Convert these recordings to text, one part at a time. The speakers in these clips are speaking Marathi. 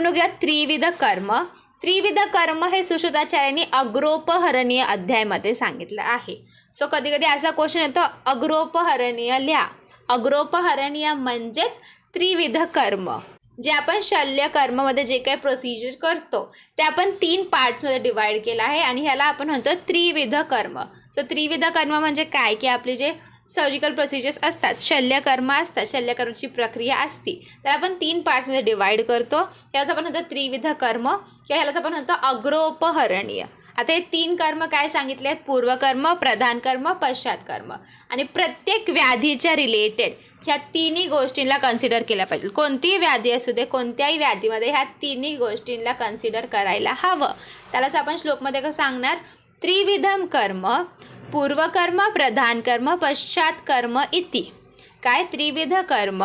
आपण बघूया त्रिविध कर्म. त्रिविध कर्म हे सुश्रुताचार्यांनी अग्रोपहरणीय अध्यायामध्ये सांगितलं आहे. सो कधी कधी असा क्वेश्चन येतो, अग्रोपहरणीय लिहा. अग्रोपहरणीय म्हणजेच त्रिविध कर्म. जे आपण शल्य कर्ममध्ये जे काही प्रोसिजर करतो ते आपण 3 पार्ट्समध्ये डिवाइड केलं आहे आणि ह्याला आपण म्हणतो त्रिविध कर्म. सो त्रिविध कर्म म्हणजे काय, की आपले जे सर्जिकल प्रोसिजर्स असतात, शल्यकर्म असतात, शल्यकर्माची प्रक्रिया असती, तर आपण 3 पार्ट्समध्ये डिवाइड करतो. ह्यालाच आपण म्हणतो त्रिविध कर्म किंवा ह्यालाच आपण म्हणतो अग्रोपहरणीय. आता हे 3 कर्म काय सांगितले आहेत, पूर्वकर्म, प्रधान कर्म, पश्चात कर्म. आणि प्रत्येक व्याधीच्या रिलेटेड ह्या 3 गोष्टींना कन्सिडर केल्या पाहिजे. कोणतीही व्याधी असू दे, कोणत्याही व्याधीमध्ये ह्या 3 गोष्टींना कन्सिडर करायला हवं. त्यालाच आपण श्लोकमध्ये कसं सांगणार, त्रिविधम कर्म पूर्वकर्म, प्रधान कर्म, पश्चात कर्म इति. काय, त्रिविध कर्म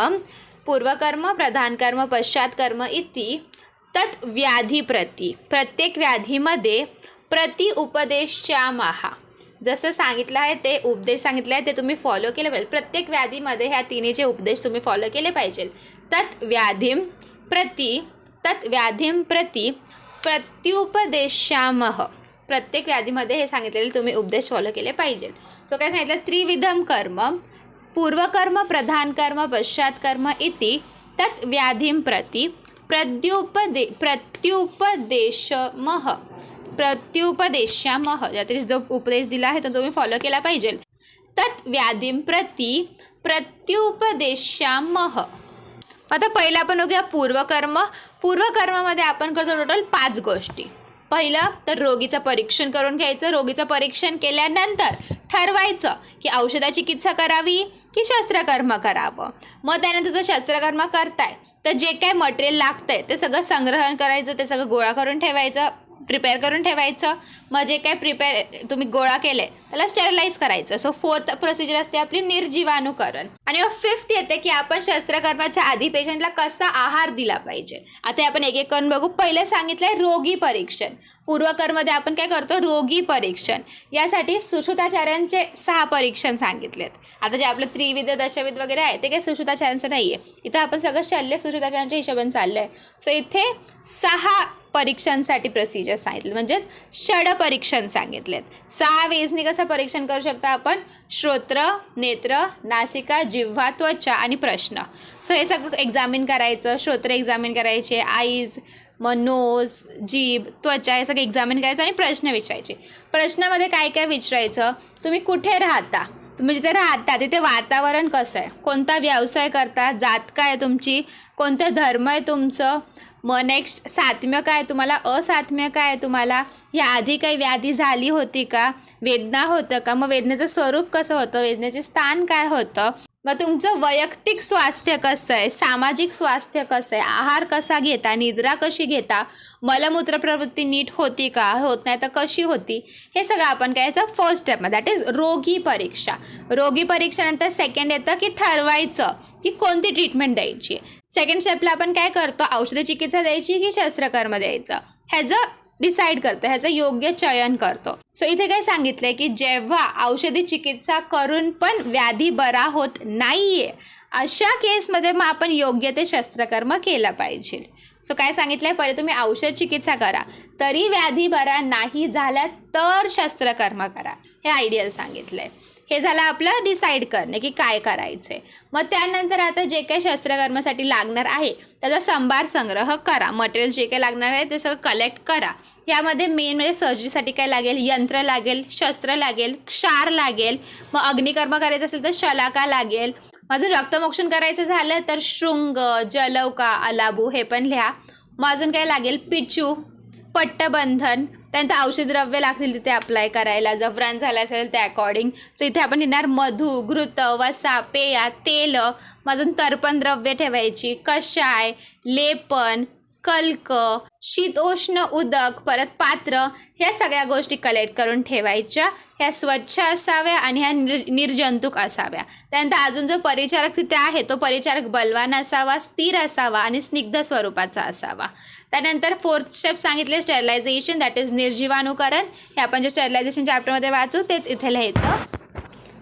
पूर्वकर्म, प्रधान कर्म, पश्चात कर्म इति तत् व्याधी प्रति. प्रत्येक व्याधीमध्ये प्रति उपदेशामः. जसं सांगितलं आहे ते उपदेश सांगितले आहे ते तुम्ही फॉलो केले पाहिजे. प्रत्येक व्याधीमध्ये ह्या 3चे उपदेश तुम्ही फॉलो केले पाहिजे. तत् व्याधीं प्रति प्रत्युपदेशामः. प्रत्येक व्याधीमध्ये हे सांगितलेले तुम्ही उपदेश फॉलो केले पाहिजे. सो काय सांगितलं, त्रिविधम कर्म पूर्वकर्म, प्रधान कर्म, पश्चात कर्म इति तत् व्याधीं प्रति प्रत्युपदेशामः. यातरी जो उपदेश दिला आहे तो तुम्ही फॉलो केला पाहिजे. तत् व्याधीं प्रति प्रत्युपदेशामः. आता पहिला आपण बघूया पूर्वकर्म. पूर्वकर्मामध्ये आपण करतो टोटल 5 गोष्टी. पहिलं तर रोगीचं परीक्षण करून घ्यायचं. रोगीचं परीक्षण केल्यानंतर ठरवायचं की औषधाची चिकित्सा करावी की शस्त्रकर्म करावं. मग त्यानंतर जर शस्त्रकर्म करताय तर जे काय मटेरियल लागतंय ते सगळं संग्रहण करायचं, ते सगळं गोळा करून ठेवायचं, प्रिपेअर करून ठेवायचं. मग जे काय प्रिपेअर तुम्ही गोळा केले त्याला स्टेरिलाइज करायचं. सो 4th प्रोसिजर असते आपली निर्जीवाणुकरण. आणि 5th येते की आपण शस्त्रकर्माच्या आधी पेशंटला कसा आहार दिला पाहिजे. आता आपण एक एक करून बघू. पहिलं सांगितलंय रोगी परीक्षण. पूर्वकर्मध्ये आपण काय करतो, रोगी परीक्षण. यासाठी सुश्रुताचार्यांचे 6 परीक्षण सांगितलेत. आता जे आपलं त्रिविध, दशविध वगैरे आहे ते काही सुश्रुताचार्यांचं नाही आहे. इथं आपण सगळं शल्य सुश्रुताचार्यांच्या हिशोबाने चाललं आहे. सो इथे 6 परीक्षांसाठी प्रोसिजर सांगितले, म्हणजेच षड परीक्षण सांगितलेत. 6 वेजनी कसं परीक्षण करू शकता आपण, श्रोत्र, नेत्र, नासिका, जिव्हा, त्वचा आणि प्रश्न. सो हे सगळं एक्झामिन करायचं. श्रोत्र एक्झामिन करायचे, आईज, मग नोज, जीभ, त्वचा हे सगळं एक्झामिन करायचं आणि प्रश्न विचारायचे. प्रश्नामध्ये काय काय विचारायचं, तुम्ही कुठे राहता, तुम्ही जिथे राहता तिथे वातावरण कसं आहे, कोणता व्यवसाय करता, जात काय तुमची, कोणतं धर्म आहे तुमचं, मग नेक्स्ट सात्म्य काय तुम्हाला, असात्म्य काय तुम्हाला, ह्या आधी काही व्याधी झाली होती का, वेदना होतं का, मग वेदनेचं स्वरूप कसं होतं, वेदनेचे स्थान काय होतं, मग तुमचं वैयक्तिक स्वास्थ्य कसं आहे, सामाजिक स्वास्थ्य कसं आहे, आहार कसा घेता, निद्रा कशी घेता, मलमूत्र प्रवृत्ती नीट होती का, होत नाही तर कशी होती, हे सगळं आपण काय याचं फर्स्ट स्टेपमध्ये, दॅट इज रोगी परीक्षा. रोगी परीक्षानंतर सेकंड येतं की ठरवायचं की कोणती ट्रीटमेंट द्यायची. सेकंड स्टेपला आपण काय करतो, औषध चिकित्सा द्यायची की शस्त्रकर्म द्यायचं, ह्याचं डिसाईड करतो, ह्याचं योग्य चयन करतो. सो इथे काय सांगितलंय की जेव्हा औषधी चिकित्सा करून पण व्याधी बरा होत नाहीये अशा केसमध्ये मग आपण योग्य ते शस्त्रकर्म केलं पाहिजे. सो काय सांगितलंय, पहिले तुम्ही औषध चिकित्सा करा, तरी व्याधी बरा नाही झाल्या तर शस्त्रकर्म करा, हे आयडियल सांगितलंय. हे झालं आपलं डिसाईड करणे की काय करायचं आहे. मग त्यानंतर आता जे काही शस्त्रकर्मासाठी लागणार आहे त्याचा संभार संग्रह करा. मटेरियल जे काही लागणार आहे ते सगळं कलेक्ट करा. यामध्ये मेन म्हणजे सर्जरीसाठी काय लागेल, यंत्र लागेल, शस्त्र लागेल, क्षार लागेल, मग अग्निकर्म करायचं असेल तर शलाका लागेल, माझं रक्तमोक्षण करायचं झालं तर शृंग, जलौका, अलाबू हे पण लिहा. मग अजून काय लागेल, पिचू, पट्टबंधन, त्यानंतर औषधद्रव्य लागतील तिथे अप्लाय करायला, जर व्रण झालं असेल त्या अकॉर्डिंग. सो इथे आपण लिहिणार मधु, घृत, वसा, पेया, तेल, अजून तर्पण द्रव्य ठेवायची, कषाय, लेपन, कल्क, शीतोष्ण उदक, परत पात्र, ह्या सगळ्या गोष्टी कलेक्ट करून ठेवायच्या. ह्या स्वच्छ असाव्या आणि ह्या निर्जंतुक असाव्या. त्यानंतर अजून जो परिचारक तिथे आहे तो परिचारक बलवान असावा, स्थिर असावा आणि स्निग्ध स्वरूपाचा असावा. त्यानंतर 4th स्टेप सांगितले स्टेरिलायझेशन, दॅट इज निर्जीवाणुकरण. हे आपण जे स्टेरिलायझेशन चॅप्टरमध्ये वाचू तेच इथे लिहायचं.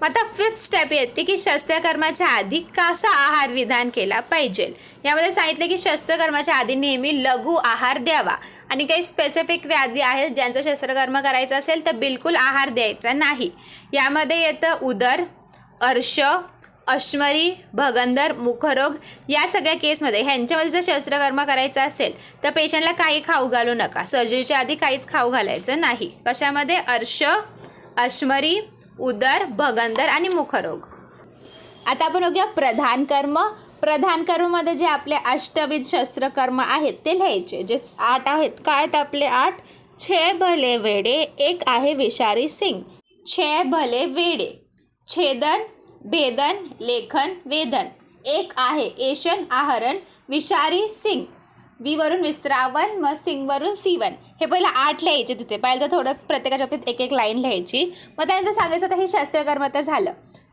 आता 5th स्टेप येते की शस्त्रकर्माच्या आधी कसा आहार विधान केला पाहिजे. यामध्ये सांगितले की शस्त्रकर्माच्या आधी नेहमी लघु आहार द्यावा आणि काही स्पेसिफिक व्याधी आहेत ज्यांचं शस्त्रकर्म करायचं असेल तर बिलकुल आहार द्यायचा नाही. यामध्ये येतं उदर, अर्श, अश्मरी, भगंदर, मुखरोग. या सगळ्या केसमध्ये ह्यांच्यामध्ये जर शस्त्रकर्म करायचं असेल तर पेशंटला काही खाऊ घालू नका. सर्जरीच्या आधी काहीच खाऊ घालायचं नाही. कशामध्ये? अर्श, अश्मरी, उदर, भगंदर आणि मुखरोग. आता आपण बघूया प्रधान कर्म. प्रधान कर्ममध्ये जे आपले अष्टविध शस्त्रकर्म आहेत ते लिहायचे. जे 8 आहेत. काय आहेत आपले 8? 6 भले वेडे, एक आहे विषारी सिंग. 6 भले वेडे. छेदन, भेदन, लेखन, वेदन. एक आहे एशन, आहरण, विषारी सिंग. वीवरून विस्रावन, मग सिंगवरून सीवन. हे पहिलं 8 लिहायचे तिथे. पहिलं तर थोडं प्रत्येकाच्या बाबतीत एक लाईन लिहायची. मग त्यानंतर सांगायचं तर हे शस्त्रकर्म तर झालं.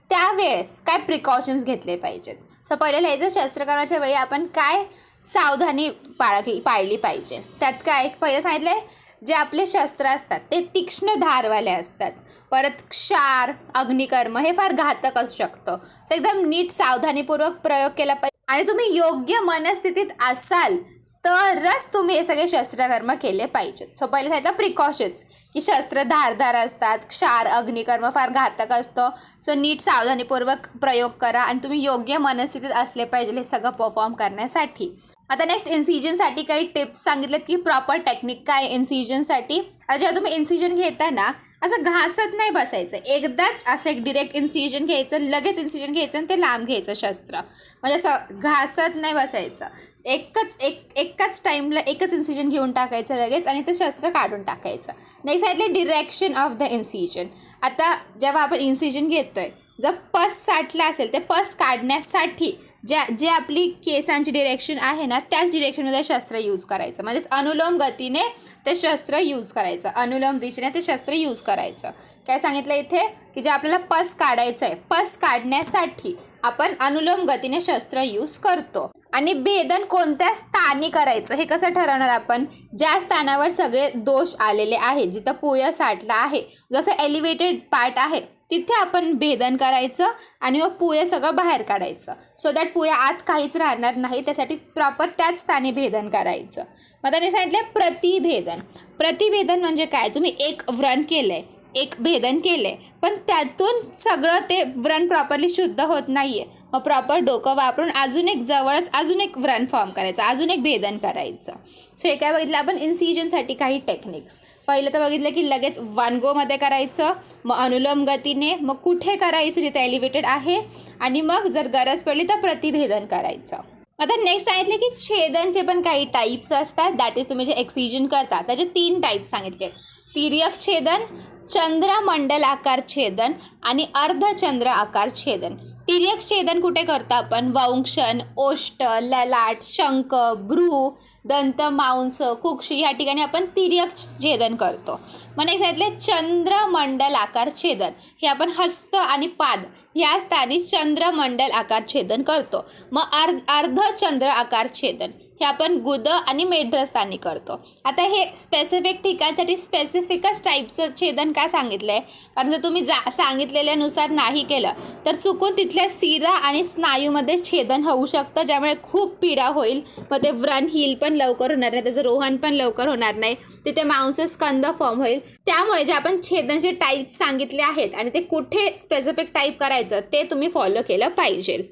त्यावेळेस काय प्रिकॉशन्स घेतले पाहिजेत. सो पहिलं लिहायचं शस्त्रकर्माच्या वेळी आपण काय सावधानी पाळली पाहिजे. त्यात काय पहिलं सांगितलं आहे, जे आपले शस्त्र असतात ते तीक्ष्ण धारवाले असतात. परत क्षार, अग्निकर्म हे फार घातक असू शकतं. सो एकदम नीट सावधानीपूर्वक प्रयोग केला पाहिजे आणि तुम्ही योग्य मनस्थितीत असाल तरच तुम्ही हे सगळे शस्त्रकर्म केले पाहिजेत. सो पहिले सांगितलं प्रिकॉशन्स की शस्त्र धारदार असतात, क्षार, अग्निकर्म फार घातक असतं. सो नीट सावधानीपूर्वक प्रयोग करा आणि तुम्ही योग्य मनस्थितीत असले पाहिजे हे सगळं परफॉर्म करण्यासाठी. आता नेक्स्ट इन्सिजनसाठी काही टिप्स सांगितलेत की प्रॉपर टेक्निक काय इन्सिजनसाठी. आता जेव्हा तुम्ही इन्सिजन घेता ना असं घासत नाही बसायचं. एकदाच असं एक डिरेक्ट इन्सिजन घ्यायचं, लगेच इन्सिजन घ्यायचं आणि ते लांब घ्यायचं शस्त्र. म्हणजे असं घासत नाही बसायचं. एकाच टाईमला एकच इन्सिजन घेऊन टाकायचं लगेच आणि ते शस्त्र काढून टाकायचं. नेक्स्ट सांगितलं डिरेक्शन ऑफ द इन्सिजन. आता जेव्हा आपण इन्सिजन घेतो आहे, जर पस साठला असेल ते पस काढण्यासाठी जे आपली केसांची डिरेक्शन आहे ना त्याच डिरेक्शनमध्ये शस्त्र यूज करायचं. म्हणजेच अनुलोम गतीने ते शस्त्र यूज करायचं. अनुलोम दिशेने ते शस्त्र यूज करायचं. काय सांगितलं इथे की जे आपल्याला पस काढायचं आहे, पस काढण्यासाठी आपण अनुलोम गतीने शस्त्र यूज करतो. आणि भेदन कोणत्या स्थानी करायचं हे कसं ठरवणार आपण? ज्या स्थानावर सगळे दोष आलेले आहेत, जिथं पुय साठला आहे, जसं एलिव्हेटेड पार्ट आहे तिथे आपण भेदन करायचं आणि मग पुय सगळं बाहेर काढायचं. सो दॅट पुया आत काहीच राहणार नाही. त्यासाठी प्रॉपर त्याच स्थानी भेदन करायचं. मग त्याने सांगितलं प्रतिभेदन. प्रतिभेदन म्हणजे काय? तुम्ही एक व्रण केलं आहे, एक भेदन केलं आहे, पण त्यातून सगळं ते व्रण प्रॉपरली शुद्ध होत नाही आहे. मग प्रॉपर डोकं वापरून अजून एक जवळच अजून एक व्रण फॉर्म करायचं, अजून एक भेदन करायचं. सो हे काय बघितलं आपण इन्सिजनसाठी काही टेक्निक्स. पहिलं तर बघितलं की लगेच वन गोमध्ये करायचं, मग अनुलोम गतीने, मग कुठे करायचं जिथे एलिव्हेटेड आहे, आणि मग जर गरज पडली तर प्रतिभेदन करायचं. आता नेक्स्ट सांगितलं की छेदनचे पण काही टाईप्स असतात. दॅट इज तुम्ही जे एक्सिजन करता त्याचे 3 टाईप्स सांगितले. तिर्यक छेदन, चंद्रमंडल आकार छेदन आणि अर्धचंद्र आकार छेदन. तिर्यक छेदन कुठे करतो आपण? वंक्षण, ओष्ठ, ललाट, शंख, भ्रू, दंत, मांस, कुक्षी ह्या ठिकाणी आपण तिर्यक छेदन करतो. मग एक सांगितले चंद्रमंडल आकार छेदन. हे आपण हस्त आणि पाद ह्या स्थानी चंद्रमंडल आकार छेदन करतो. मग अर्धचंद्र आकार छेदन हे आपण गुद आणि मेढ्रस्थानी करतो. आता हे स्पेसिफिक ठिकाणसाठी स्पेसिफिकच टाईपचं छेदन का सांगितलं आहे? कारण जर तुम्ही सांगितलेल्यानुसार नाही केलं तर चुकून तिथल्या सिरा आणि स्नायूमध्ये छेदन होऊ शकतं, ज्यामुळे खूप पीडा होईल. मग ते व्रण हील पण लवकर होणार नाही, त्याचं रोहन पण लवकर होणार नाही, तिथे मांस स्कंद फॉर्म होईल. त्यामुळे जे आपण छेदनचे टाईप सांगितले आहेत आणि ते कुठे स्पेसिफिक टाईप करायचं ते तुम्ही फॉलो केलं पाहिजे.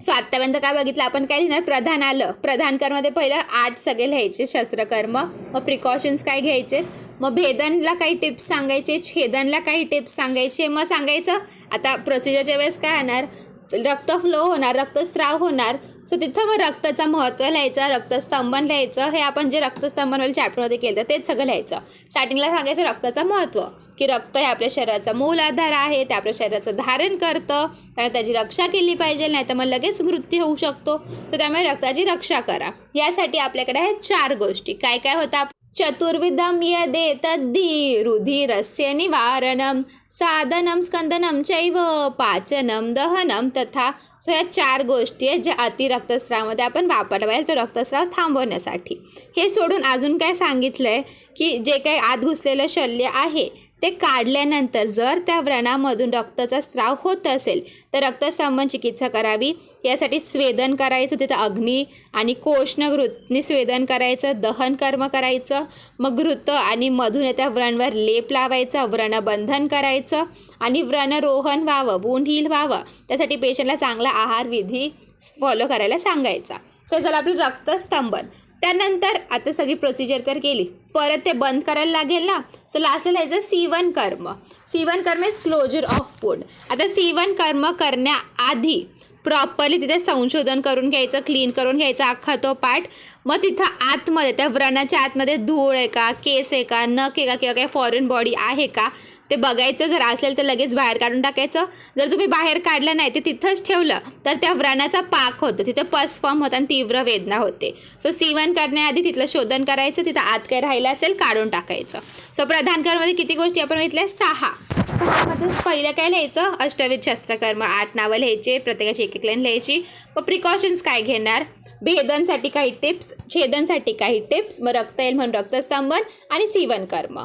सो आत्तापर्यंत काय बघितलं आपण? काय लिहिणार? प्रधान आलं. प्रधान कर्ममध्ये पहिलं 8 सगळे लिहायचे शस्त्रकर्म. मग प्रिकॉशन्स काय घ्यायचे, मग भेदनला काही टिप्स सांगायचे, छेदनला काही टिप्स सांगायचे. मग सांगायचं आता प्रोसिजरच्या वेळेस काय होणार? रक्त फ्लो होणार, रक्तस्राव होणार. सो तिथं मग रक्ताचं महत्त्व लिहायचं, रक्तस्तंभन लिहायचं. हे आपण जे रक्तस्तंभनवाले चॅप्टरमध्ये केलं तेच सगळं लिहायचं. स्टार्टिंगला सांगायचं रक्ताचं महत्त्व की रक्त हे आपल्या शरीराचा मूल आधार आहे, ते आपल्या शरीराचं धारण करतं, त्यामुळे त्याची रक्षा केली पाहिजे, नाही तर मग लगेच मृत्यू होऊ शकतो. सो त्यामुळे रक्ताची रक्षा करा. यासाठी आपल्याकडे आहेत 4 गोष्टी. काय काय होतं? चतुर्विधम यदे तद्धी रुधिरस्य निवारणम साधनम स्कंदनम चैव पाचनम दहनम तथा. सो ह्या 4 गोष्टी आहेत ज्या अतिरक्तस्रावामध्ये आपण वापरल्या पाहिजे तो रक्तस्राव थांबवण्यासाठी. हे सोडून अजून काय सांगितलं आहे की जे काही आत घुसलेलं शल्य आहे ते काढल्यानंतर जर त्या व्रणामधून रक्ताचा स्राव होत असेल तर रक्तस्तंभन चिकित्सा करावी. यासाठी स्वेदन करायचं, तिथं अग्नी आणि कोष्ण घृतनी स्वेदन करायचं, दहन कर्म करायचं. मग घृत आणि मधून त्या व्रणवर लेप लावायचा, व्रणबंधन करायचं आणि व्रणरोहण व्हावं, वुंड हील व्हावं. त्यासाठी पेशंटला चांगला आहार विधी फॉलो करायला सांगायचा. सो चला आपलं रक्तस्तंभन. त्यानंतर आता सगळी प्रोसिजर तर केली, परत ते बंद करायला लागेल ना. सो लास्टला यायचं सीवन कर्म. सीवन कर्म इज क्लोजर ऑफ वुंड. आता सीवन कर्म करण्याआधी प्रॉपरली तिथे संशोधन करून घ्यायचं, क्लीन करून घ्यायचा अख्खा तो पार्ट. मग तिथं आतमध्ये त्या व्रणाच्या आतमध्ये धूळ आहे का, केस आहे का, नख आहे का, किंवा काही फॉरेन बॉडी आहे का ते बघायचं. जर असेल तर लगेच बाहेर काढून टाकायचं. जर तुम्ही बाहेर काढलं नाही ते तिथंच ठेवलं तर त्या व्रणाचा पाक होतो, तिथं पस फॉर्म होतं आणि तीव्र वेदना होते. सो सीवन करण्याआधी तिथलं शोधन करायचं, तिथं आत काही राहिलं असेल काढून टाकायचं. सो प्रधान कर्ममध्ये किती गोष्टी आपण घेतल्या? 6. त्यामध्ये पहिलं काय लिहायचं? अष्टविध शस्त्रकर्म. 8 नावं लिहायचे, प्रत्येकाची एक लाईन लिहायची. मग प्रिकॉशन्स काय घेणार? भेदनसाठी काही टिप्स, छेदनसाठी काही टिप्स, मग रक्त येईल म्हणून रक्तस्तंभन आणि सीवन कर्म.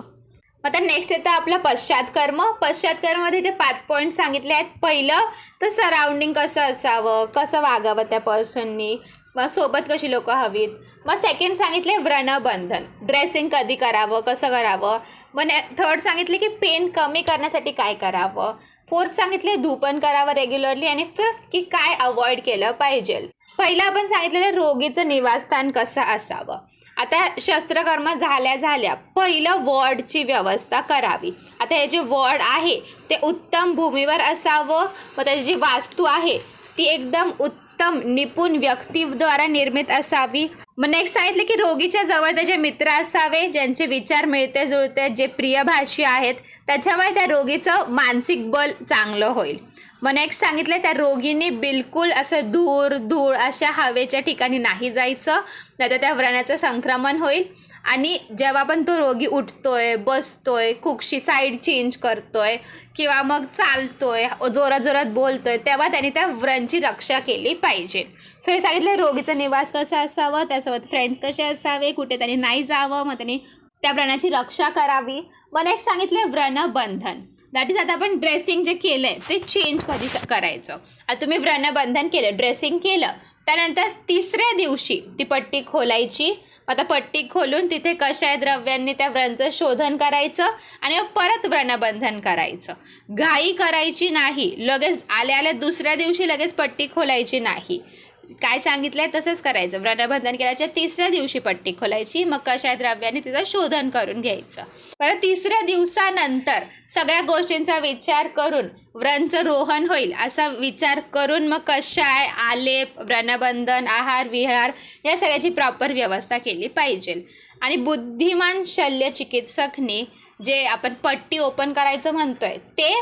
आता नेक्स्ट येतं आपलं पश्चात्कर्म. पश्चात्कर्ममध्ये ते 5 पॉईंट सांगितले आहेत. पहिलं तर सराउंडिंग कसं असावं, कसं वागावं त्या पर्सननी, मग सोबत कशी लोकं हवीत. मग सेकंड सांगितले व्रणबंधन, ड्रेसिंग कधी करावं, कसं करावं. मग थर्ड सांगितले की पेन कमी करण्यासाठी काय करावं. फोर्थ सांगितले धूपन करावं रेग्युलरली. आणि फिफ्थ की काय अवॉइड केलं पाहिजे. पहिलं आपण सांगितलेलं रोगीचं निवासस्थान कसं असावं. आता शस्त्रकर्म झाल्या पहिलं वॉर्डची व्यवस्था करावी. आता हे जे वॉर्ड आहे ते उत्तम भूमीवर असावं. मग त्याची जी वास्तू आहे ती एकदम उत्तम निपुण व्यक्तीद्वारा निर्मित असावी. मग नेक्स्ट सांगितलं की रोगीच्या जवळ त्याचे मित्र असावे, ज्यांचे विचार मिळते जुळते, जे प्रियभाषी आहेत. त्याच्यामुळे त्या रोगीचं मानसिक बल चांगलं होईल. मग नेक्स्ट सांगितलं त्या रोगींनी बिलकुल असं धूळ अशा हवेच्या ठिकाणी नाही जायचं, नाहीतर त्या व्रणाचं संक्रमण होईल. आणि जेव्हा पण तो रोगी उठतोय, बसतोय, कुक्षी साईड चेंज करतोय किंवा मग चालतोय, जोरात बोलतोय, तेव्हा त्यांनी त्या व्रणची रक्षा केली पाहिजे. सो हे सांगितलं रोगीचं निवास कसं असावं, त्यासोबत फ्रेंड्स कसे असावे, कुठे त्यांनी नाही जावं, मग त्यांनी त्या व्रणाची रक्षा करावी. मग नेक्स्ट सांगितलं व्रणबंधन. दॅट इज आता आपण ड्रेसिंग जे केलं आहे ते चेंज कधी करायचं. आता तुम्ही व्रणबंधन केलं, ड्रेसिंग केलं, त्यानंतर 3ऱ्या दिवशी ती पट्टी खोलायची. आता पट्टी खोलून तिथे कशाय द्रव्यांनी त्या व्रणचं शोधन करायचं आणि परत व्रणबंधन करायचं. घाई करायची नाही, लगेच आल्या 2ऱ्या दिवशी लगेच पट्टी खोलायची नाही. काय सांगितलंय तसंच करायचं. व्रणबंधन केल्याच्या 3ऱ्या दिवशी पट्टी खोलायची, मग कशाय द्रव्याने तिचं शोधन करून घ्यायचं. परत 3ऱ्या दिवसानंतर सगळ्या गोष्टींचा विचार करून व्रणचं रोहन होईल असा विचार करून मग कशाय, आलेप, व्रणबंधन, आहार विहार या सगळ्याची प्रॉपर व्यवस्था केली पाहिजे. आणि बुद्धिमान शल्य चिकित्सकने जे आपण पट्टी ओपन करायचं म्हणतोय ते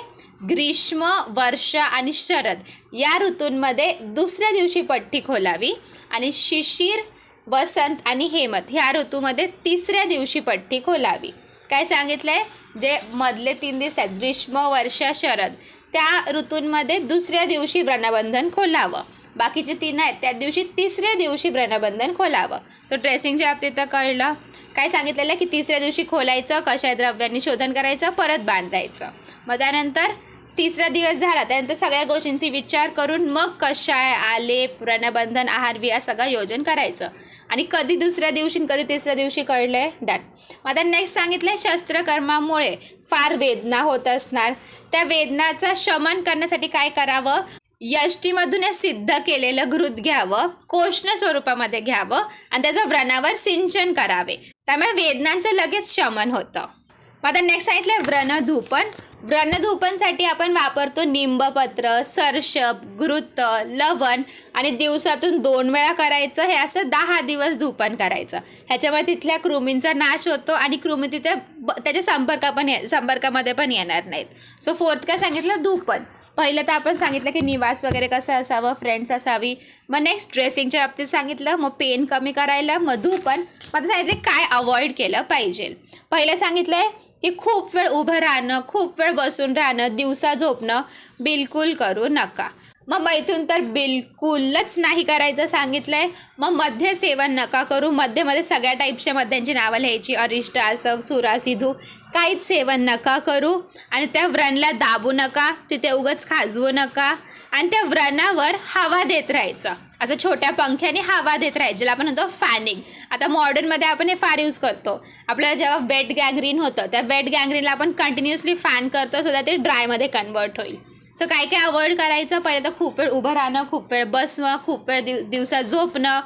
ग्रीष्म, वर्षा आणि शरद या ऋतूंमध्ये 2ऱ्या दिवशी पट्टी खोलावी. आणि शिशिर, वसंत आणि हेमंत ह्या ऋतूमध्ये 3ऱ्या दिवशी पट्टी खोलावी. काय सांगितलं आहे? जे मधले 3 दिवस आहेत ग्रीष्म, वर्षा, शरद, त्या ऋतूंमध्ये 2ऱ्या दिवशी व्रणबंधन खोलावं. बाकीचे 3 आहेत त्या दिवशी 3ऱ्या दिवशी व्रणबंधन खोलावं. सो ड्रेसिंगच्या बाबतीत तर कळलं. काय सांगितलेलं की 3ऱ्या दिवशी खोलायचं, कशाय द्रव्यांनी शोधन करायचं, परत बांधायचं. मग त्यानंतर 3रा दिवस झाला त्यानंतर सगळ्या गोष्टींची विचार करून मग कशाय, आलेप, व्रणबंधन, आहार विहार सगळं योजन करायचं. आणि कधी 2ऱ्या दिवशी कधी 3ऱ्या दिवशी कळलंय डन. मग आता नेक्स्ट सांगितलंय शस्त्रकर्मामुळे फार वेदना होत असणार, त्या वेदनाचं शमन करण्यासाठी काय करावं? यष्टीमधून सिद्ध केलेलं घृत घ्यावं, कोष्ण स्वरूपामध्ये घ्यावं आणि त्याचं व्रणावर सिंचन करावे, त्यामुळे वेदनांचं लगेच शमन होतं. मग आता नेक्स्ट सांगितलंय व्रणधूपन. व्रणधूपनसाठी आपण वापरतो निंबपत्र, सरशप, घृत, लवण आणि दिवसातून 2 वेळा करायचं. हे असं 10 दिवस धूपन करायचं. ह्याच्यामुळे तिथल्या कृमींचा नाश होतो आणि कृमी तिथे त्याच्या संपर्कामध्ये पण येणार नाहीत. सो 4th काय सांगितलं? धूपन. पहिलं तर आपण सांगितलं की निवास वगैरे कसं असावं, फ्रेंड्स असावी. मग नेक्स्ट ड्रेसिंगच्या बाबतीत सांगितलं, मग पेन कमी करायला, मग धूपन. मग सांगितलं काय अवॉइड केलं पाहिजे. पहिलं सांगितलंय की खूप वेळ उभं राहणं, खूप वेळ बसून राहणं, दिवसा झोपणं बिलकुल करू नका. मग मैथून तर बिलकुलच नाही करायचं सांगितलंय. मग मध्य सेवन नका करू. मध्ये सगळ्या टाईपच्या मद्यांची नावं लिहायची, अरिष्ट, आसव, सुरा, सिधू. काहीच सेवन नका करू. आणि त्या व्रणला दाबू नका, तिथे उगाच खाजवू नका. आणि त्या व्रणावर हवा देत राहायचं, असं छोट्या पंख्याने हवा देत राहायचं, ज्याला आपण म्हणतो फॅनिंग. आता मॉडर्नमध्ये आपण हे फार यूज करतो. आपल्याला जेव्हा वेट गँग्रीन होतं, त्या वेट गँग्रीनला आपण कंटिन्युअसली फॅन करतो, सो दॅट ते ड्रायमध्ये कन्वर्ट होईल. सो काय काय अवॉइड करायचं, पहिलं तर खूप वेळ उभं राहणं, खूप वेळ बसणं, खूप वेळ दिवसा झोपणं,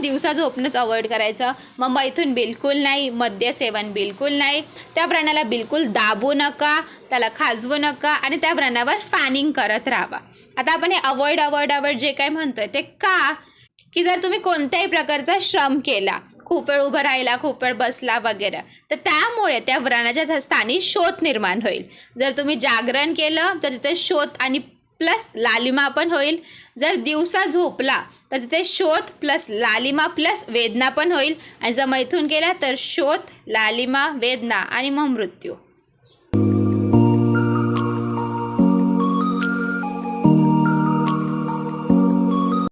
दिवसा झोपणंच अवॉइड करायचं. मग मैथून बिलकुल नाही, मद्य सेवन बिलकुल नाही. त्या व्रणाला बिलकुल दाबू नका, त्याला खाजवू नका आणि त्या व्रणावर फॅनिंग करत राहावा. आता आपण हे अवॉइड जे काय म्हणतोय ते का, की जर तुम्ही कोणत्याही प्रकारचा श्रम केला, खूप वेळ उभं राहिला, खूप वेळ बसला वगैरे, तर त्यामुळे त्या व्रणाच्या स्थानी शोथ निर्माण होईल. जर तुम्ही जागरण केलं तर तिथे शोथ आणि प्लस लालिमा पण होईल. जर दिवसा झोपला तर तिथे शोथ प्लस लालिमा प्लस वेदना पण होईल. आणि जर मैथून केला तर शोथ, लालिमा, वेदना आणि मग मृत्यू.